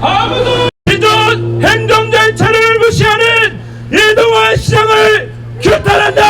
아무도 기존 행정 절차를 무시하는 이동환 시장을 규탄한다.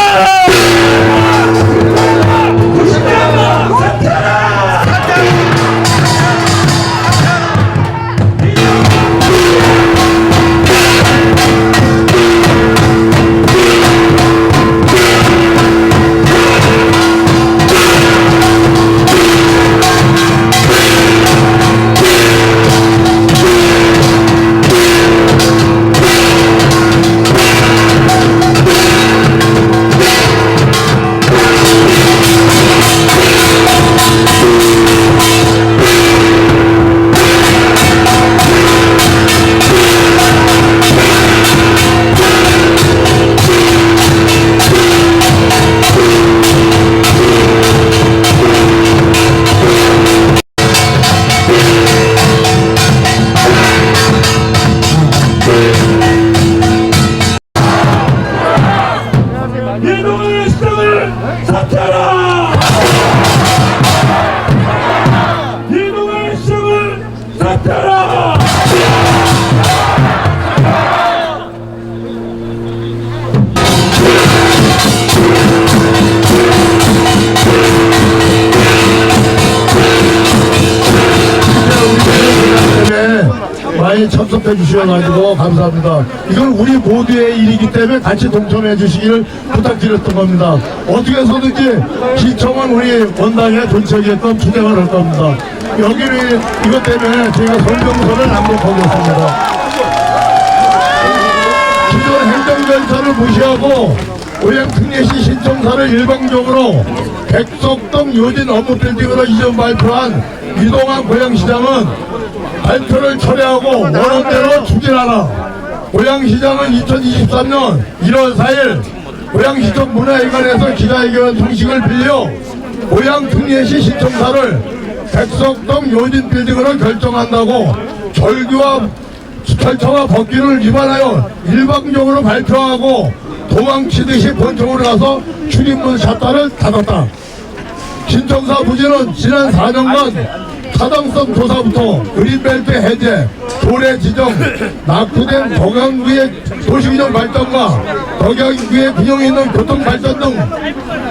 이동환 시장을 사퇴하라! 이동환 시장을 사퇴하라! 많이 참석해 주셔가지고 감사합니다. 이건 우리 모두의 일이기 때문에 같이 동참해 주시기를 부탁드렸던 겁니다. 어떻게 해서든지 시청은 우리 원당의 본청이었던 투쟁을 할 겁니다. 여기는 이것 때문에 저희가 성명서를 낭독하겠습니다. 기존 행정절차를 무시하고 고양특례시 신청사를 일방적으로 백석동 요진 업무빌딩으로 이전 발표한 이동환 고양시장은 발표를 철회하고 원원대로 추진하라. 고양시장은 2023년 1월 4일 고양시청 문화회관에서 기자회견 형식을 빌려 고양특례시 신청사를 백석동 요진빌딩으로 결정한다고 절차와 법규를 위반하여 일방적으로 발표하고 도망치듯이 본청으로 가서 출입문 샷다를 닫았다. 신청사 부지는 지난 4년간 타당성 조사부터 그린벨트 해제, 조례 지정, 낙후된 덕양구의 도시균형 발전과 덕양구의 균형 있는 교통 발전 등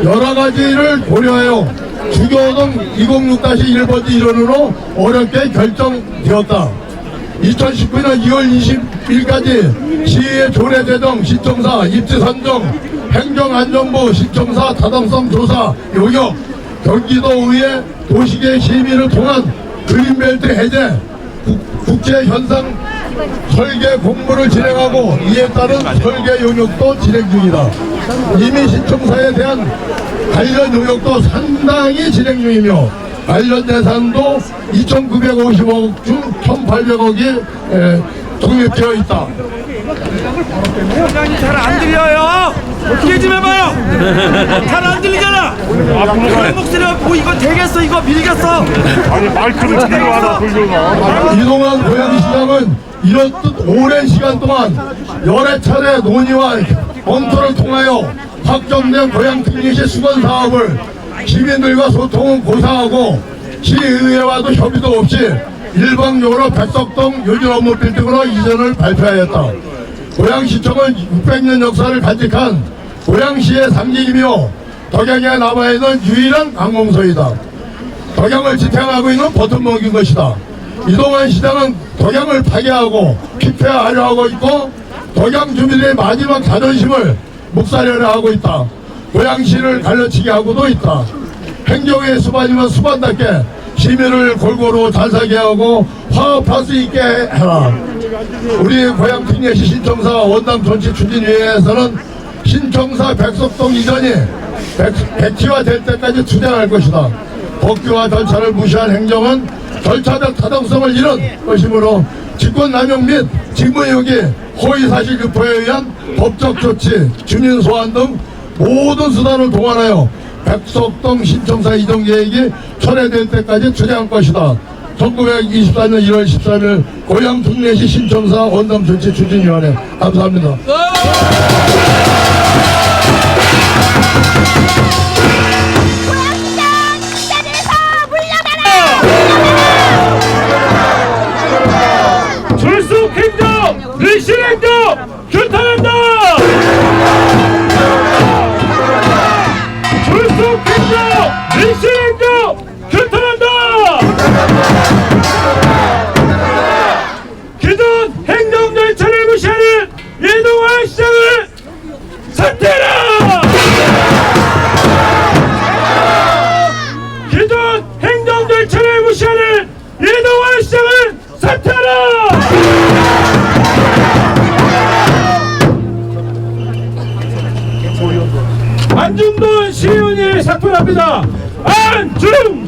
여러 가지를 고려하여 주교동 206-1번지 일원으로 어렵게 결정되었다. 2019년 2월 20일까지 시의 조례 제정, 신청사 입지 선정, 행정안전부 신청사 타당성 조사 요격, 경기도의회 도시계 시민을 통한 그린벨트 해제, 국제 현상 설계 공부를 진행하고 이에 따른 설계 용역도 진행 중이다. 이미 신청사에 대한 관련 용역도 상당히 진행 중이며 관련 예산도 2,950억 중 1,800억이 독립되어 있다. 회장님 잘 안 들려요. 어떻게 좀 해봐요. 잘 안 들리잖아. 그런 목소리가 뭐 이거 되겠어? 이거 밀겠어? 아니 마이크를 제대로 하나 돌려놔. 이동환 고양시장은 이렇듯 오랜 시간 동안 여러 차례 논의와 검토를 통하여 확정된 고양특례시 수건 사업을 시민들과 소통은 고사하고 시의회와도 협의도 없이 일방적으로 백석동 요진 업무 빌딩으로 이전을 발표하였다. 고양시청은 600년 역사를 간직한 고양시의 상징이며 덕양에 남아있는 유일한 관공서이다. 덕양을 지탱하고 있는 버튼목인 것이다. 이동환 시장은 덕양을 파괴하고 피폐하려 하고 있고 덕양 주민의 마지막 자존심을 묵살하려 하고 있다. 고양시를 갈라치게 하고도 있다. 행정의 수반이면 수반답게 시민을 골고루 잘 살게 하고 화합할 수 있게 해라. 우리 고양특례시 신청사 원당 전체 추진위원회에서는 신청사 백석동 이전이 백지화될 때까지 투쟁할 것이다. 법규와 절차를 무시한 행정은 절차적 타당성을 잃은 것이므로 직권남용 및 직무유기, 허위사실 유포에 의한 법적 조치, 주민 소환 등 모든 수단을 동원하여 백석동 신청사 이전 계획이 철회될 때까지 투쟁할 것이다. 1924년 1월 13일 고양특례시 신청사 원당 전체 추진위원회 감사합니다. 안중돈 시의원이 사퇴합니다. 안중돈!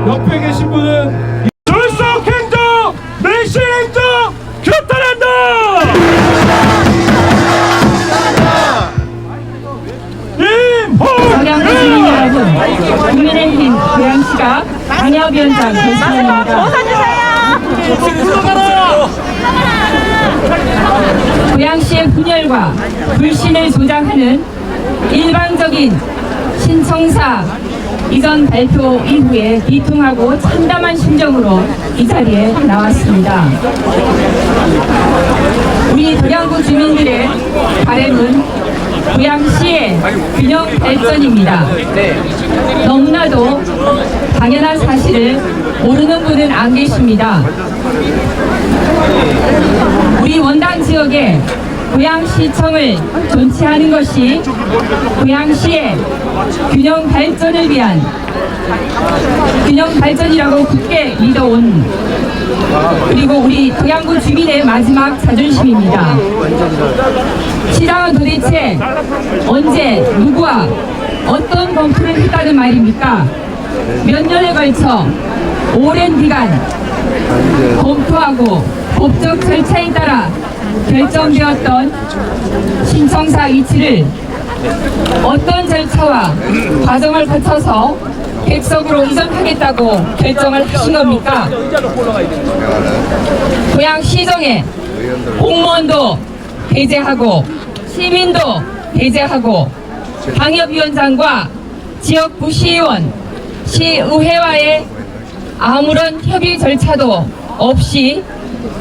옆에 계신 분은 졸속행정, 매실행정 규탄한다! 서경구 주민 여러분, 국민의힘 고양시가 방역위원장 배수연입니다. 고양시의 분열과 불신을 조장하는 일방적인 신청사 이전 발표 이후에 비통하고 참담한 심정으로 이 자리에 나왔습니다. 우리 도량구 주민들의 바람은 고양시의 균형 발전입니다. 너무나도 당연한 사실을 모르는 분은 안 계십니다. 우리 원당 지역에 고양시청을 존치하는 것이 고양시의 균형 발전을 위한 균형 발전이라고 굳게 믿어온 그리고 우리 도량구 주민의 마지막 자존심입니다. 시장은 도대체 언제 누구와 어떤 검토를 했다는 말입니까? 몇 년에 걸쳐 오랜 기간 검토하고 법적 절차에 따라 결정되었던 신청사 위치를 어떤 절차와 과정을 거쳐서 백석으로 이전하겠다고 결정을 하신 겁니까? 고양시정에 공무원도 배제하고 시민도 배제하고 방역위원장과 지역구 시의원, 시의회와의 아무런 협의 절차도 없이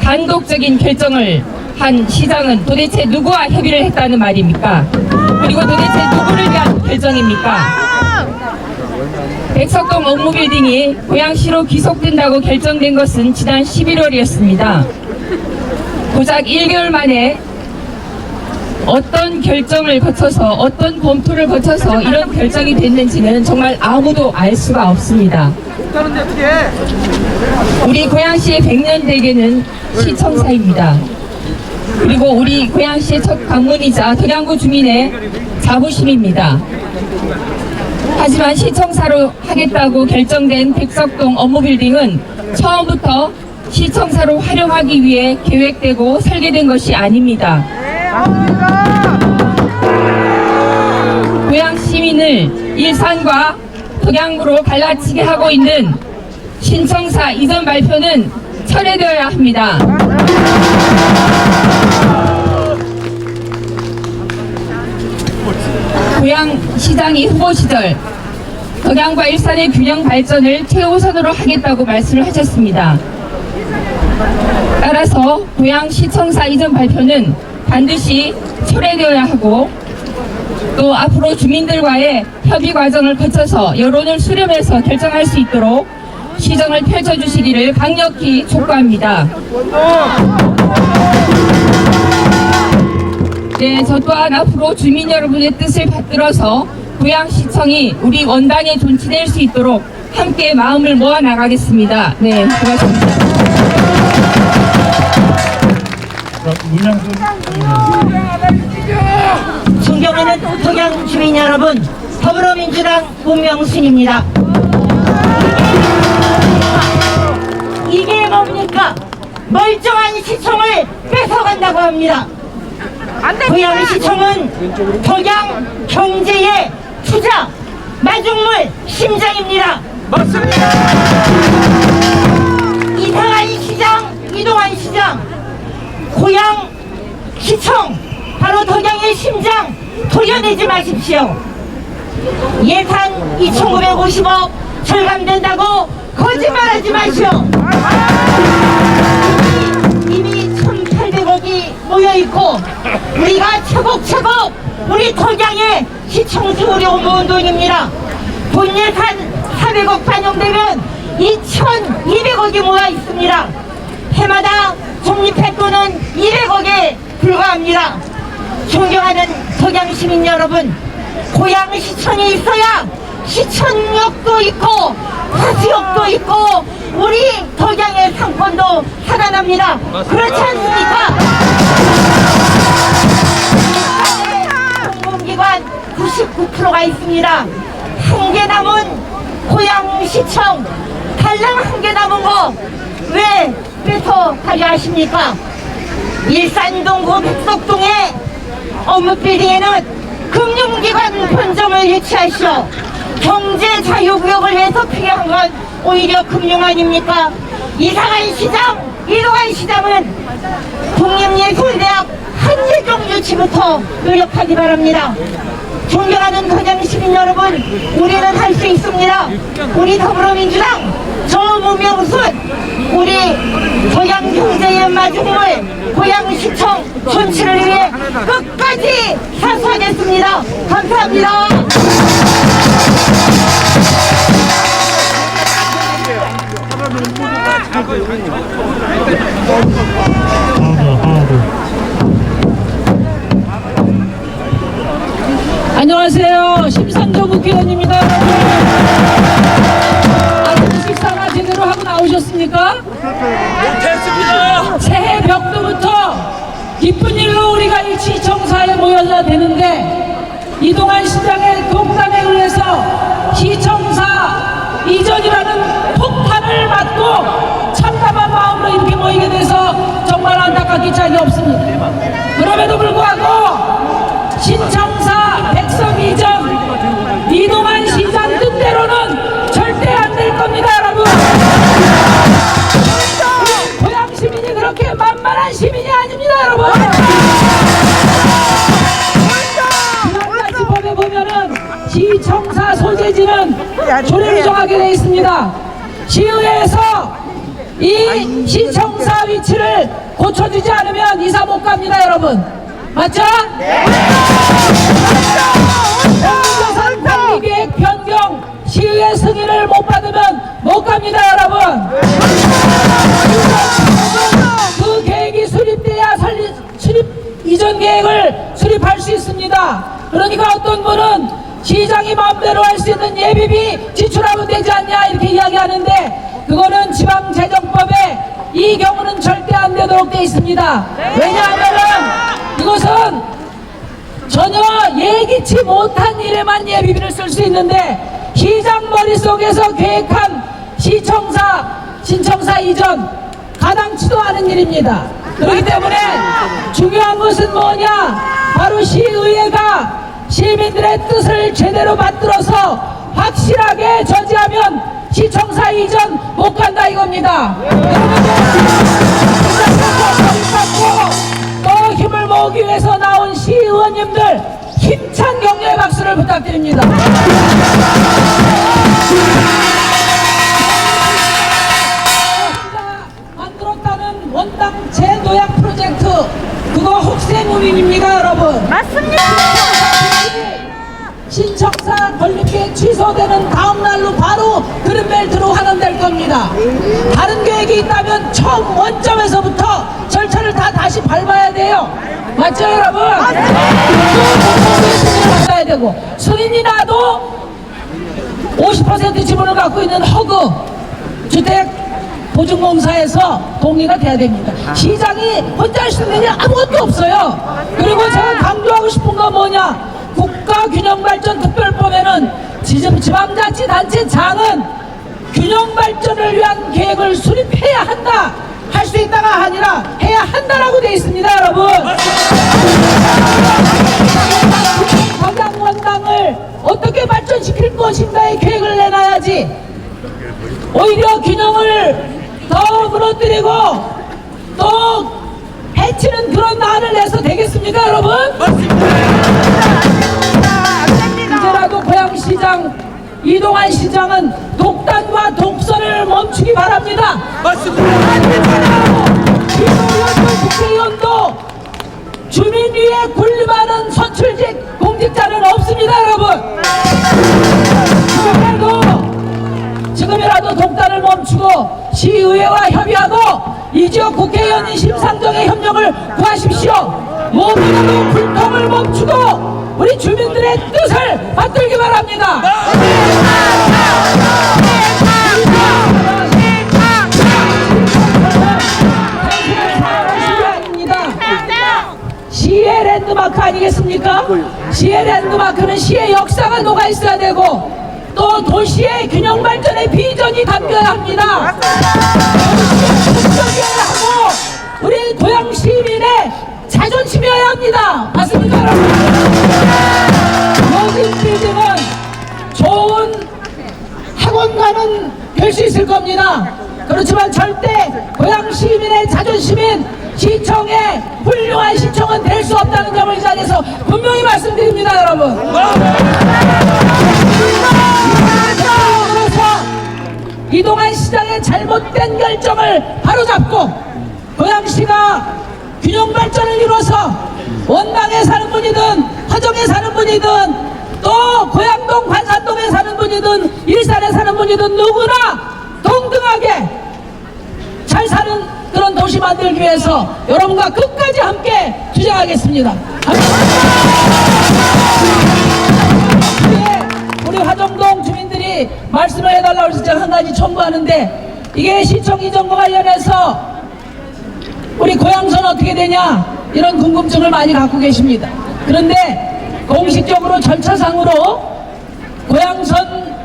단독적인 결정을 한 시장은 도대체 누구와 협의를 했다는 말입니까? 그리고 도대체 누구를 위한 결정입니까? 백석동 업무빌딩이 고양시로 귀속된다고 결정된 것은 지난 11월이었습니다. 고작 1개월 만에 어떤 결정을 거쳐서 어떤 검토를 거쳐서 이런 결정이 됐는지는 정말 아무도 알 수가 없습니다. 우리 고양시의 100년 대계는 시청사입니다. 그리고 우리 고양시의 첫 관문이자 도량구 주민의 자부심입니다. 하지만 시청사로 하겠다고 결정된 백석동 업무빌딩은 처음부터 시청사로 활용하기 위해 계획되고 설계된 것이 아닙니다. 고양 시민을 일산과 도량구로 갈라치게 하고 있는 신청사 이전 발표는 철회되어야 합니다. 고양시장이 후보 시절 도량과 일산의 균형 발전을 최우선으로 하겠다고 말씀을 하셨습니다. 따라서 고양시청사 이전 발표는 반드시 철회되어야 하고 또 앞으로 주민들과의 협의 과정을 거쳐서 여론을 수렴해서 결정할 수 있도록 시정을 펼쳐주시기를 강력히 촉구합니다. 네, 저 또한 앞으로 주민 여러분의 뜻을 받들어서 고양시청이 우리 원당에 존치될 수 있도록 함께 마음을 모아 나가겠습니다. 네, 고맙습니다. 존경하는 도량 주민 여러분, 더불어민주당 문명순입니다. 이게 뭡니까? 멀쩡한 시청을 뺏어간다고 합니다. 고양시청은 도량 경제의 투자, 마중물 심장입니다. 맞습니다. 이상한 시장, 이동한 시장, 고양시청 바로 도량의 심장 도려내지 마십시오. 예산 2,950억 절감된다고 거짓말하지 마시오. 이미 1,800억이 모여있고 우리가 차곡차곡 우리 도량의 시청 수우려 모은 돈입니다. 본 예산 400억 반영되면 2,200억이 모여 있습니다. 해마다 적립할 돈은 200억에 합니다. 존경하는 덕양 시민 여러분, 고양시청이 있어야 시청역도 있고 화수역도 있고 우리 덕양의 상권도 살아납니다. 그렇지 않습니까? 공공기관 99%가 있습니다. 한 개 남은 고양시청, 달랑 한 개 남은 거 왜 뺏어가려 하십니까? 일산동구 백석동의 업무빌딩에는 금융기관 본점을 유치하시오. 경제 자유구역을 위해서 필요한 건 오히려 금융 아닙니까? 이상한 시장, 이동한 시장은 국립예술대학 한예종 유치부터 노력하기 바랍니다. 존경하는 덕양 시민 여러분, 우리는 할 수 있습니다. 우리 더불어민주당 저무명순, 우리 덕양 경제의 마중물 고양시청 존치를 위해 끝까지 사수하겠습니다. 감사합니다. 안녕하세요. 심상정 국회의원입니다. 아침 식사나 제대로 하고 나오셨습니까? 못했습니다. 새해 벽두부터 기쁜 일로 우리가 이 시청사에 모여야 되는데 이동환 시장의 독단에 의해서 시청사 이전이라는 폭탄을 맞고 참담한 마음으로 이렇게 모이게 돼서 정말 안타깝기 짝이 없습니다. 그럼에도 불구하고 신청사 백석 이전 이동환 시장 뜻대로는 절대 안 될 겁니다, 여러분. 고양 시민이 그렇게 만만한 시민이 아닙니다, 여러분. 지방자치법에 보면은 시청사 소재지는 조례를 정하게 되어 있습니다. 시의회에서 이 시청사 위치를 고쳐주지 않으면 이사 못 갑니다, 여러분. 맞죠? 네. 공유재산 관리계획 변경 시의회 승인을 못 받으면 못 갑니다, 여러분. 그 계획이 수립돼야 수립 이전 계획을 수립할 수 있습니다. 그러니까 어떤 분은 시장이 마음대로 할 수 있는 예비비 지출하면 되지 않냐 이렇게 이야기하는데 그거는 지방재정법에 이 경우는 절대 안 되도록 되어 있습니다. 왜냐하면은 이것은 전혀 예기치 못한 일에만 예비비를 쓸 수 있는데 시장 머릿속에서 계획한 신청사 이전 가당치도 않은 일입니다. 그렇기 때문에 중요한 것은 뭐냐, 바로 시의회가 시민들의 뜻을 제대로 받들어서 확실하게 저지하면 시청사 이전 못 간다 이겁니다. 또 힘을 모으기 위해서 나온 시의원님들 힘찬 격려의 박수를 부탁드립니다. 만들었다는 원당 재노약 프로젝트 그거 혹세무민입니다, 여러분. 맞습니다. 신청사 건립계획 취소되는 다음 날로 바로 그린벨트로 환원될 겁니다. 다른 계획이 있다면 처음 원점에서부터 절차를 다시 밟아야 돼요. 맞죠, 여러분? 승인을 받아야 되고 승인이 나도 50% 지분을 갖고 있는 허그 주택 보증공사에서 동의가 돼야 됩니다. 시장이 혼자 할 수 있는 일 아무것도 없어요. 그리고 제가 강조하고 싶은 건 뭐냐, 국가균형발전특별법에는 지방자치단체장은 균형발전을 위한 계획을 수립해야 한다, 할 수 있다가 아니라 해야 한다라고 되어 있습니다, 여러분. 덕양원당을 어떻게 발전시킬 것인가의 계획을 내놔야지 오히려 균형을 더 무너뜨리고 또 해치는 그런 안을 내서 되겠습니까, 여러분? 이제라도 고양시장 이동환 시장은 독단과 독선을 멈추기 바랍니다. 맞습니다. 국회의원도 주민 위에 군림하는 선출직 공직자는 없습니다, 여러분. 지금이라도 독단을 멈추고 시의회와 협의하고 이 지역 국회의원인 심상정의 협력을 구하십시오. 무엇보다도 불통을 멈추고 우리 주민들의 뜻을 받들기 바랍니다. 시의 랜드마크 아니겠습니까? 시의 랜드마크는 시의 역사가 녹아 있어야 되고 또 도시의 균형 발전의 비전이 담겨야 합니다. 도시의 하고 우리 고양 시민의 자존심이어야 합니다. 맞습니까, 여러분? 모든 빌딩은 좋은 학원가는 될 수 있을 겁니다. 그렇지만 절대 고양 시민의 자존심인 시청의 훌륭한 시청은 될 수 없다는 점을 이 자리에서 분명히 말씀드립니다, 여러분. 이동환 시장의 잘못된 결정을 바로잡고 고양시가 균형 발전을 이뤄서 원당에 사는 분이든 화정에 사는 분이든 또 고양동 관산동에 사는 분이든 일산에 사는 분이든 누구나 동등하게 잘 사는 그런 도시 만들기 위해서 여러분과 끝까지 함께 투쟁하겠습니다. 우리 화정동 주민들이 말씀을 해달라고 해서 제가 한 가지 첨부하는데, 이게 시청 이전과 관련해서 우리 고양선 어떻게 되냐 이런 궁금증을 많이 갖고 계십니다. 그런데 공식적으로 절차상으로 고양선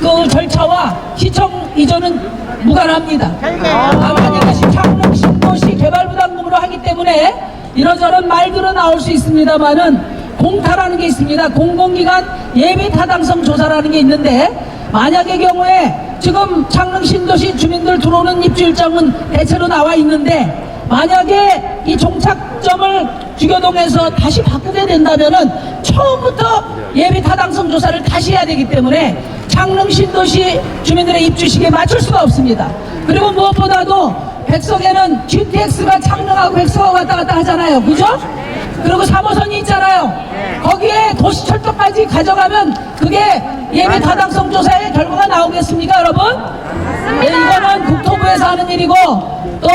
그 절차와 시청 이전은 무관합니다. 다만 이것이 창릉 신도시 개발부담금으로 하기 때문에 이러저런 말들은 나올 수 있습니다만은 공타라는 게 있습니다. 공공기관 예비타당성 조사라는 게 있는데, 만약의 경우에 지금 창릉 신도시 주민들 들어오는 입주일정은 대체로 나와 있는데 만약에 이 종착점을 주교동에서 다시 바꾸게 된다면은 처음부터 예비타당성 조사를 다시 해야 되기 때문에 창릉 신도시 주민들의 입주 시기에 맞출 수가 없습니다. 그리고 무엇보다도 백석에는 GTX가 창릉하고 백석하고 왔다 갔다 하잖아요. 그죠? 그리고 3호선이 있잖아요. 거기에 도시철도까지 가져가면 그게 예비타당성 조사의 결과가 나오겠습니까, 여러분? 네, 이거는 국토부에서 하는 일이고 또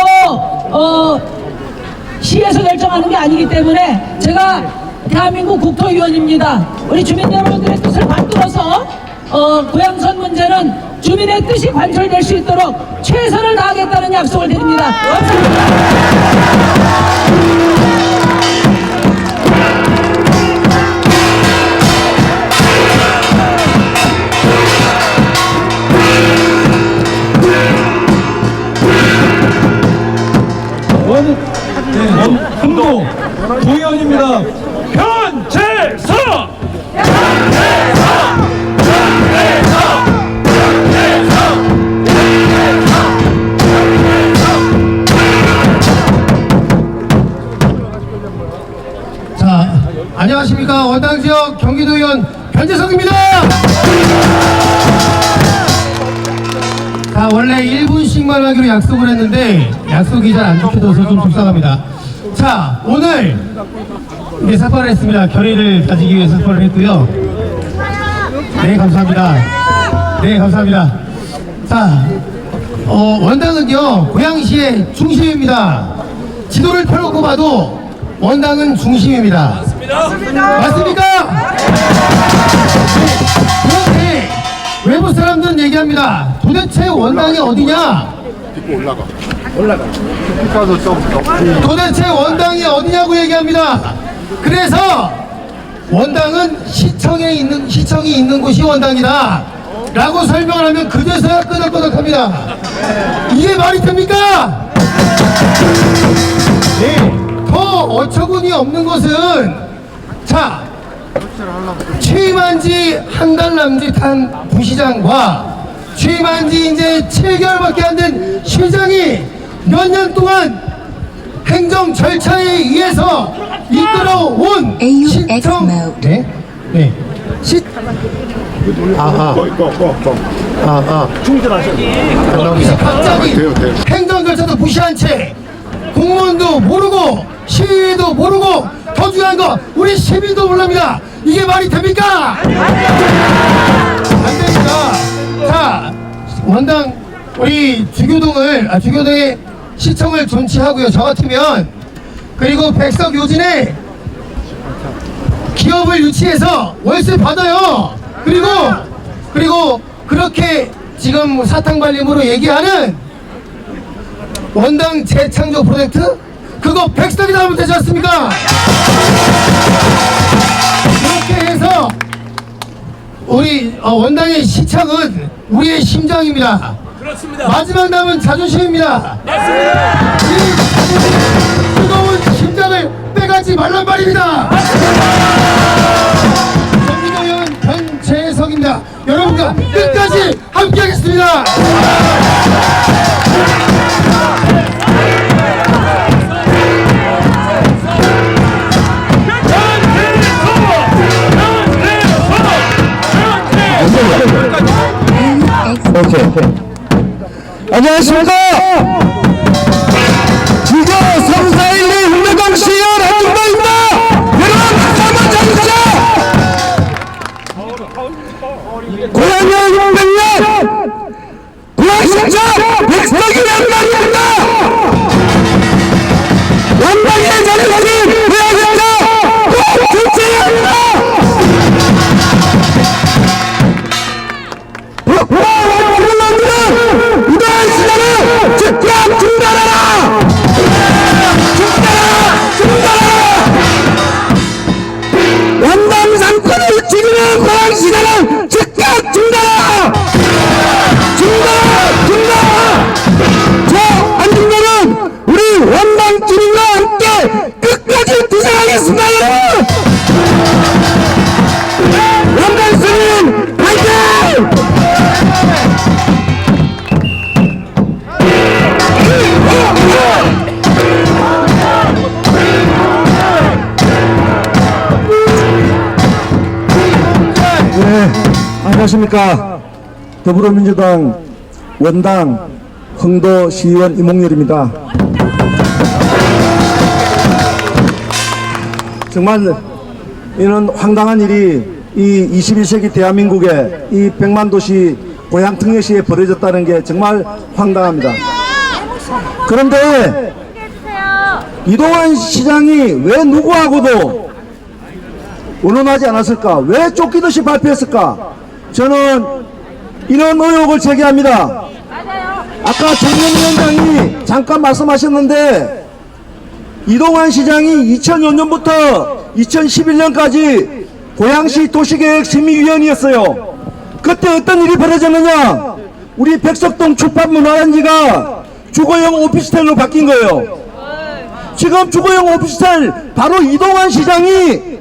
시에서 결정하는 게 아니기 때문에 제가 대한민국 국토위원입니다. 우리 주민 여러분들의 뜻을 받들어서 고양선 문제는 주민의 뜻이 관철될 수 있도록 최선을 다하겠다는 약속을 드립니다. 감사합니다. 흥도 동의원입니다. 현재서 자, 안녕하십니까. 원당지역 경기도의원 변재성입니다. 자, 원래 1분씩만 하기로 약속을 했는데 약속이 잘 안 지켜져서 좀 속상합니다. 자, 오늘 이제 삭발을 했습니다. 결의를 다지기 위해서 삭발을 했고요. 네, 감사합니다. 네, 감사합니다. 자, 원당은요 고양시의 중심입니다. 지도를 펴놓고 봐도 원당은 중심입니다. 맞습니까? 그런데 외부 사람들은 얘기합니다. 도대체 원당이 어디냐? 도대체 원당이 어디냐고 얘기합니다. 그래서 원당은 시청이 있는 곳이 원당이다 라고 설명을 하면 그제서야 끄덕끄덕합니다. 이게 말이 됩니까? 네, 더 어처구니 없는 것은, 자, 취임한 지 한 달 남짓한 부시장과 취임한 지 이제 7개월밖에 안 된 시장이 몇 년 동안 행정 절차에 의해서 이끌어온 시청, 네? 네. 갑자기 행정 절차도 무시한 채 공무원도 모르고 시의도 모르고 더 중요한 거 우리 시민도 모릅니다. 이게 말이 됩니까? 안 됩니다. 자, 원당 우리 주교동의 시청을 존치하고요. 저 같으면 그리고 백석 요진에 기업을 유치해서 월세 받아요. 그리고 그렇게 지금 사탕발림으로 얘기하는 원당 재창조 프로젝트 그거 백석이 나오면 되지 않습니까? 그렇게 해서 우리 원당의 시창은 우리의 심장입니다. 그렇습니다. 마지막 남은 자존심입니다. 맞습니다. 이 뜨거운 심장을 빼가지 말란 말입니다. 정의도의원 변재석입니다. 여러분과 끝까지 함께하겠습니다. 안녕하십니까. 지저 3412 흉내강시의원 한준범입니다. 여러분 한번 잡으세요. 고향의 600년 고향신자 백석이란 말입니다. 원당의 자녀들이 고향신자 꼭 존재해야 합니다. 즉각 중단하라! 원당 상권을 지키는 고향시장은 즉각 중단하라! 저 안중근은 우리 원당 주민과 함께 끝까지 투쟁하겠습니다. 원당 주민 화이팅! 안녕하십니까. 더불어민주당 원당 흥도 시의원 이몽렬입니다. 정말 이는 황당한 일이 이 21세기 대한민국의 이 100만 도시 고향 특례시에 벌어졌다는 게 정말 황당합니다. 그런데 이동환 시장이 왜 누구하고도 언론하지 않았을까? 왜 쫓기듯이 발표했을까? 저는 이런 의혹을 제기합니다. 아까 정연위원장이 잠깐 말씀하셨는데 이동환 시장이 2005년부터 2011년까지 고양시 도시계획 심의위원이었어요. 그때 어떤 일이 벌어졌느냐? 우리 백석동 출판문화단지가 주거용 오피스텔로 바뀐 거예요. 지금 주거용 오피스텔 바로 이동환 시장이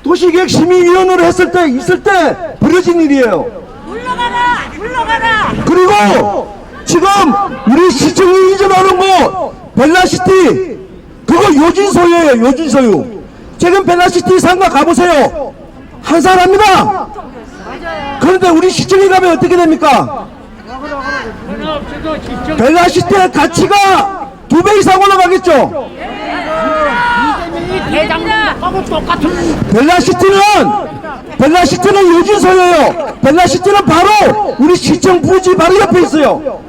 도시계획 심의위원으로 있을 때 벌어진 일이에요. 물러가라! 그리고 지금 우리 시청이 이전하는 거 벨라시티 그거 요진 소유예요. 요진 소유. 지금 벨라시티 상가 가보세요. 한산합니다. 그런데 우리 시청에 가면 어떻게 됩니까? 벨라시티의 가치가 2배 이상 올라가겠죠. 벨라시티는 요진 소유예요. 벨라시티는 바로 우리 시청 부지 바로 옆에 있어요.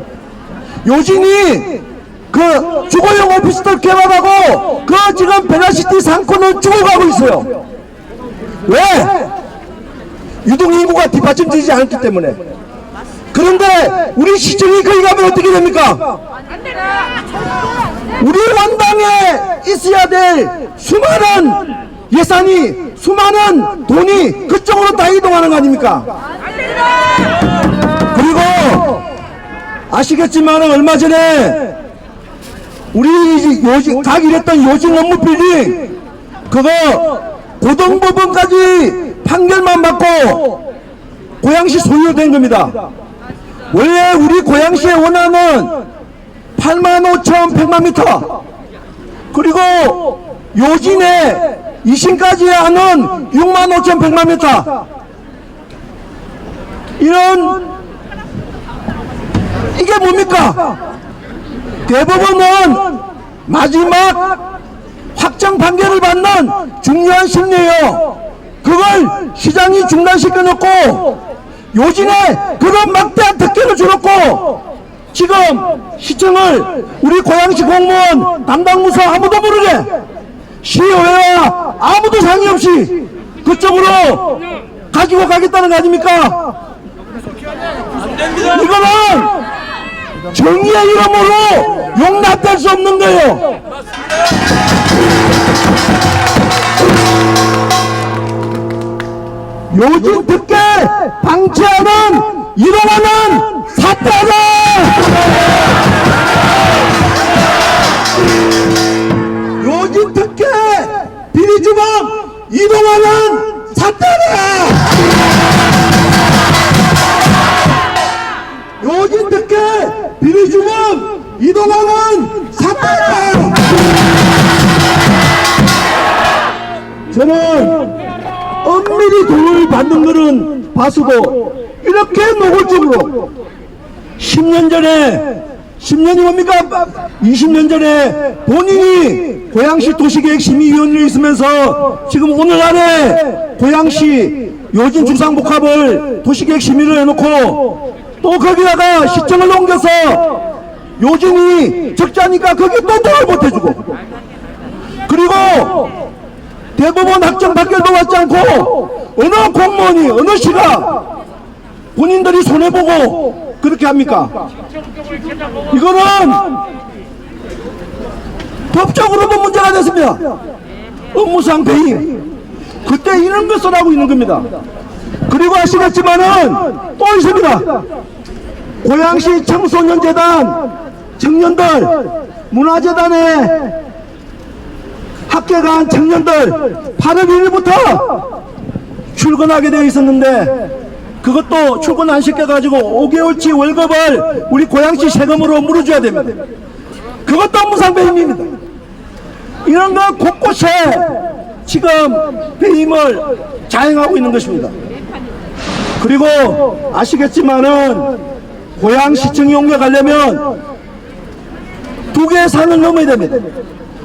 요진이 그 주거용 오피스텔 개발하고 그 지금 벨라시티 상권을 죽어가고 있어요. 왜? 유동인구가 뒷받침되지 않기 때문에. 그런데 우리 시청이 거기 가면 어떻게 됩니까? 우리 원당에 있어야 될 수많은 예산이 수많은 돈이 그쪽으로 다 이동하는 거 아닙니까? 그리고 아시겠지만 얼마 전에 우리 각 일했던 요진 업무 빌딩 그거 고등법원까지 판결만 받고 고양시 소유된 겁니다. 원래 우리 고양시의 원안은 85,100만 m 그리고 요진에 2심까지 하는 65,100만 m 이런 이게 뭡니까? 대법원은 마지막 확정 판결을 받는 중요한 심리예요. 그걸 시장이 중단시켜놓고 요진에 그런 막대한 특혜를 줘놓고 지금 시청을 우리 고양시 공무원 담당 부서 아무도 모르게 시의회와 아무도 상의 없이 그쪽으로 가지고 가겠다는 거 아닙니까? 이거는 정의의 이름으로 용납될 수 없는 거예요. 요즘 특혜 방치하는 이동하는 사태다. 요즘 특혜 비리주먹 이동하는 사태다. 요즘 특혜 비리주먹 이동하는 사태다. 저는 엄밀히 돈을 받는 거는 봐서도 이렇게 노골적으로 10년 전에 10년이 뭡니까? 20년 전에 본인이 고양시 도시계획심의위원회에 있으면서 지금 오늘날에 고양시 요즘 주상복합을 도시계획심의를 해놓고 또 거기다가 시청을 옮겨서 요즘이 적자니까 거기에 또 돈을 보태주고 그리고 대법원 확정 판결도 받지 않고 어느 공무원이 어느 시가 본인들이 손해보고 그렇게 합니까? 이거는 법적으로도 문제가 됐습니다. 업무상 배임 그때 이런 것을 하고 있는 겁니다. 그리고 아시겠지만은 또 있습니다. 고양시 청소년재단 청년들 문화재단에 학교 간 청년들 8월 1일부터 출근하게 되어 있었는데 그것도 출근 안 시켜가지고 5개월치 월급을 우리 고양시 세금으로 물어줘야 됩니다. 그것도 업무상 배임입니다. 이런 거 곳곳에 지금 배임을 자행하고 있는 것입니다. 그리고 아시겠지만은 고양시청이 옮겨가려면 2개의 산을 넘어야 됩니다.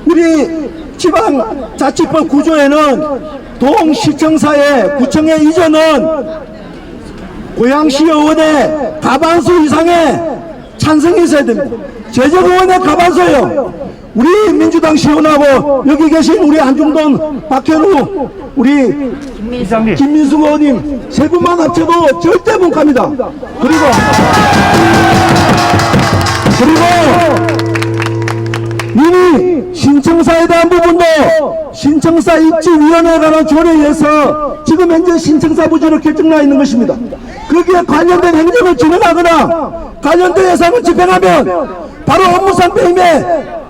우리 지방자치법 구조에는 동시청사의 구청의 이전은 고양시의원의 과반수 이상의 찬성이 있어야 됩니다. 제적의원의 과반수예요. 우리 민주당 시의원하고 여기 계신 우리 안중돈, 박현우, 우리 김민수 의원님 세 분만 합쳐도 절대 못 갑니다. 그리고 이미 신청사에 대한 부분도 신청사 입지위원회에 관한 조례에 의해서 지금 현재 신청사 부지로 결정나 있는 것입니다. 거기에 관련된 행정을 진행하거나 관련된 예산을 집행하면 바로 업무상 배임에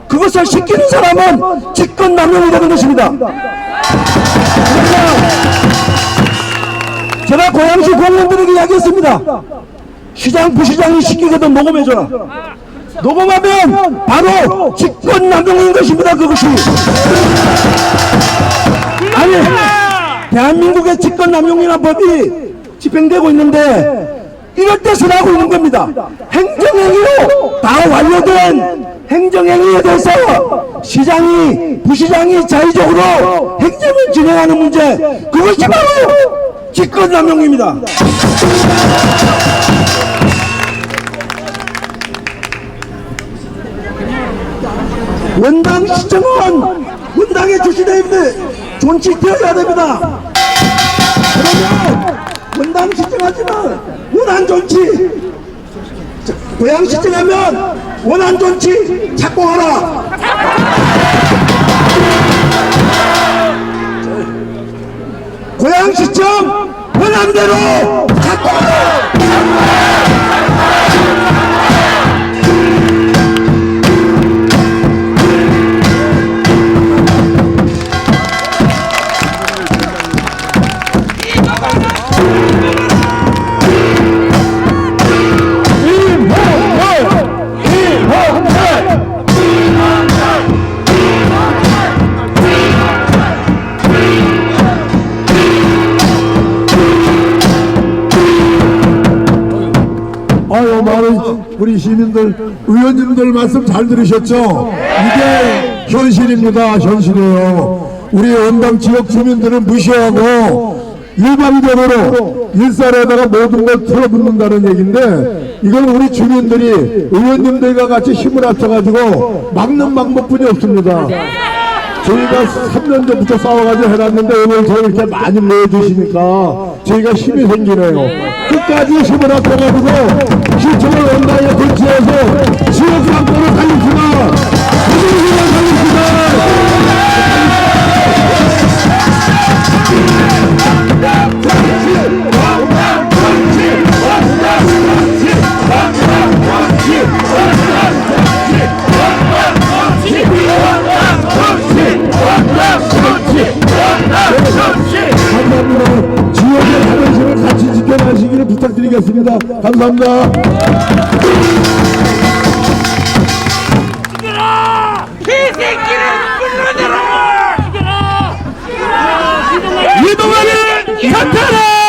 그것을 시키는 사람은 직권남용이 되는 것입니다. 제가 고양시 공무원들에게 이야기했습니다. 시장 부시장이 시키거든 녹음해줘라. 녹음하면 바로 직권남용인 것입니다. 그것이 아니 대한민국의 직권남용이라는 법이 집행되고 있는데 이럴 때 선하고 있는 겁니다. 행정행위로 다 완료된 행정행위에 대해서 시장이 부시장이 자의적으로 행정을 진행하는 문제 그것이 바로 직권남용입니다. 원당 시청은 원당의 주시대인데 존치되어야 됩니다. 그러면 원당 시청하지만 원한 존치 고양 시청하면 원한 존치 착공하라. 고양 시청 원한대로 착공하라. 우리 시민들 의원님들 말씀 잘 들으셨죠? 이게 현실입니다. 현실이에요. 우리 원당 지역 주민들은 무시하고 일방적으로 일살에다가 모든 걸 틀어붙는다는 얘기인데 이건 우리 주민들이 의원님들과 같이 힘을 합쳐가지고 막는 방법뿐이 없습니다. 저희가 3년 전부터 싸워가지고 해놨는데 오늘 저 이렇게 많이 모여주시니까 저희가 힘이 생기네요. 끝까지 힘을 합쳐가지고 시청을 온다에 걸치해서 지역 상권을 살립시다. 국민을 살립시다. 감사합니다. 지역의 자존심을 같이 지켜가시기를 부탁드리겠습니다. 감사합니다. 이동환은 사퇴라!